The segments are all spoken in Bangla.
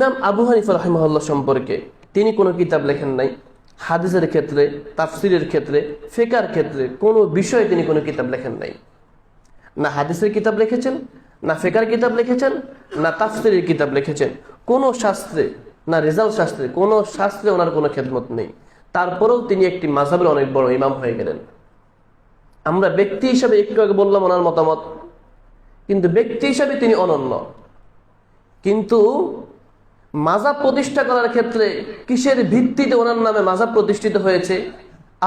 ইমাম আবু হানিফা রাহিমাহুল্লাহ সম্পর্কে তিনি কোনো কিতাব লেখেন নাই। হাদিসের ক্ষেত্রে, তাফসিরের ক্ষেত্রে, ফিকহের ক্ষেত্রে কোনো বিষয়ে তিনি কোনো কিতাব লেখেন নাই। না হাদিসের কিতাব লিখেছেন, না ফিকহের কিতাব লিখেছেন, না তাফসিরের কিতাব লিখেছেন। কোনো শাস্ত্রে, না রেজাল্ট শাস্ত্রে, কোনো শাস্ত্রে ওনার কোনো খেদমত নেই। তারপরেও তিনি একটি মাযহাবের অনেক বড় ইমাম হয়ে গেলেন। আমরা ব্যক্তি হিসাবে একটু আগে বললাম ওনার মতামত, কিন্তু ব্যক্তি হিসাবে তিনি অনন্য। কিন্তু মাযহাব প্রতিষ্ঠা করার ক্ষেত্রে কিসের ভিত্তিতে ওনার নামে মাযহাব প্রতিষ্ঠিত হয়েছে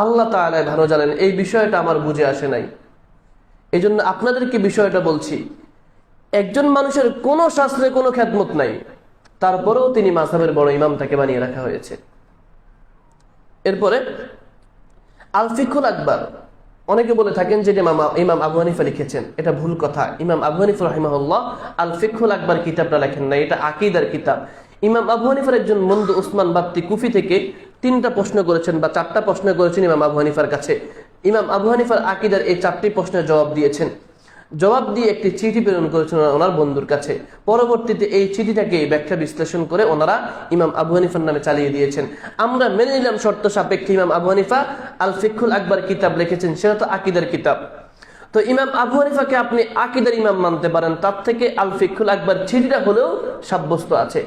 আল্লাহ তাআলা ভালো জানেন। এই বিষয়টা আমার বুঝে আসে নাই। এই জন্য আপনাদেরকে বিষয়টা বলছি, একজন মানুষের কোনো শাস্ত্রে কোনো খেদমত নাই, তারপরেও তিনি মাযহাবের বড় ইমাম তাকে বানিয়ে রাখা হয়েছে। এরপরে আল ফিকহুল আকবার, অনেকে বলে থাকেন যে ইমাম আবু হানিফা লিখেছেন। এটা ভুল কথা। ইমাম আবু হানিফা রাহিমাহুল্লাহ আল ফিকহুল আকবার কিতাবটা লেখেন না, এটা আকীদার কিতাব। ইমাম আবু হানিফার একজন বন্ধু উসমান বাত্তি কুফি থেকে 3টা প্রশ্ন করেছেন বা 4টা প্রশ্ন করেছেন ইমাম আবু হানিফার কাছে। ইমাম আবু হানিফার আকীদার এই 4টি প্রশ্নের জবাব দিয়েছেন। জবাব দিয়ে একটি চিঠি প্রেরণ করেছেন ওনার বন্ধুর কাছে। পরবর্তীতে এই চিঠিটাকে ব্যাখ্যা বিশ্লেষণ করে ওনারা ইমাম আবু হানিফার নামে চালিয়ে দিয়েছেন। আমরা মেনে নিলাম শর্ত সাপেক্ষে ইমাম আবু হানিফা আল ফিকহুল আকবার কিতাব লিখেছেন, সেটা তো আকীদার কিতাব। তো ইমাম আবু হানিফাকে আপনি আকীদার ইমাম মানতে পারেন, তার থেকে আল ফিকহুল আকবার চিঠিটা হলেও সাব্যস্ত আছে।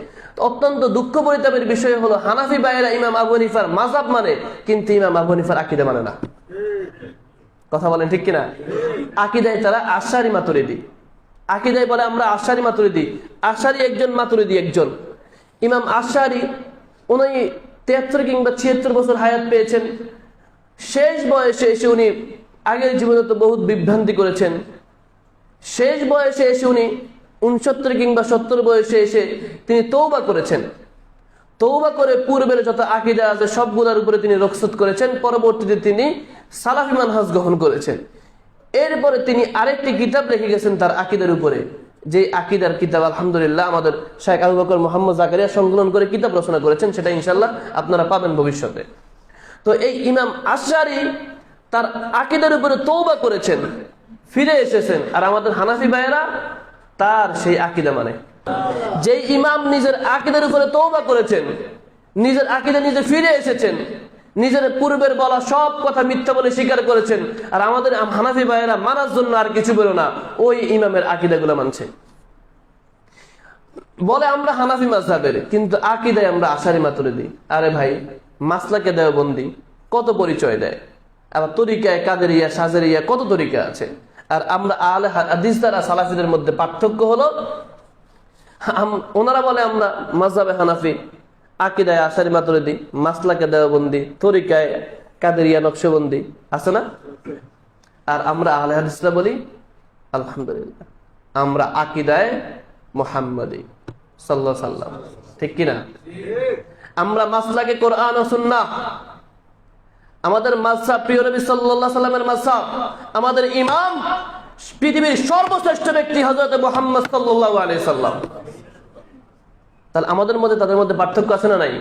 অত্যন্ত দুঃখ পরিতাপের বিষয় হলো হানাফি ভাইয়েরা ইমাম আবু হানিফার মাযহাব মানে, কিন্তু ইমাম আবু হানিফার আকীদা মানে না। কথা বলেন ঠিক কিনা? আকীদায় তারা আশআরী মাতুরিদি, আকীদায় বলে আমরা আশআরী মাতুরিদি। আশআরী একজন, মাতুরিদি একজন। ইমাম আশআরী উনি 73 কিংবা 76 বছর হায়াত পেয়েছেন। শেষ বয়সে এসে উনি, আগের জীবনে তো বহুত বিভ্রান্তি করেছেন, শেষ বয়সে এসে উনি 69 কিংবা 70 বয়সে এসে তিনি তওবা করেছেন। তওবা করে পূর্বের যত আকীদা আছে সবগুলোর উপরে তিনি রুখসত করেছেন। পরবর্তীতে তিনি সালাফি মানহাজ গ্রহণ করেছেন। এরপরে তিনি আরেকটি কিতাব লিখে গেছেন তার আকীদার উপরে, যে আকীদার কিতাব আলহামদুলিল্লাহ আমাদের শাইখ আবু বকর মুহাম্মদ জাকারিয়া সংকলন করে কিতাব রচনা করেছেন, সেটা ইনশাআল্লাহ আপনারা পাবেন ভবিষ্যতে। তো এই ইমাম আশআরী তার আকীদার উপরে তওবা করেছেন, ফিরে এসেছেন। আর আমাদের হানাফি ভাইয়েরা তার সেই আকীদা মানে। যেই ইমাম নিজের আকীদার উপরে তওবা করেছেন, নিজের আকীদা নিজে ফিরে এসেছেন, নিজের পূর্বের বলা সব কথা মিথ্যা বলে স্বীকার করেছেন, আর আমাদের হানাফি ভাইয়েরা মানার জন্য আর কিছু বলো না, ওই ইমামের আকীদাগুলো মানছে। বলে আমরা হানাফি মাযহাবের, কিন্তু আকীদায় আমরা আশআরী মাতুরিদি। আরে ভাই, মাসলাকে দেওবন্দি কত পরিচয় দেয়, আবার তরিকায় কাদেরিয়া, শাযেরিয়া কত তরিকা আছে। আর আমরা আহলে হাদিস দ্বারা সালাফিদের মধ্যে পার্থক্য হলো, ওনারা বলে আমরা মাযহাবে হানাফি, আকীদায় আশআরী মাতুরিদি, মাসলাকে দেওবন্দি, তরিকায় কাদেরিয়া নকশবন্দি, আছে না? আর আমরা আহলে হাদিসরা বলি আলহামদুলিল্লাহ আমরা আকীদায় মুহাম্মাদি সাল্লাল্লাহু আলাইহি সাল্লাম, ঠিক কি না? আমরা মাসলাকে কোরআন ও সুন্নাহ, আমাদের মাযহাব প্রিয় নবী সাল্লাল্লাহু আলাইহি সাল্লামের মাযহাব, আমাদের ইমাম পৃথিবীর সর্বশ্রেষ্ঠ ব্যক্তি হযরত মুহাম্মদ সাল্লাল্লাহু আলাইহি সাল্লাম। তাহলে আমাদের মধ্যে তাদের মধ্যে পার্থক্য আছে না নাই?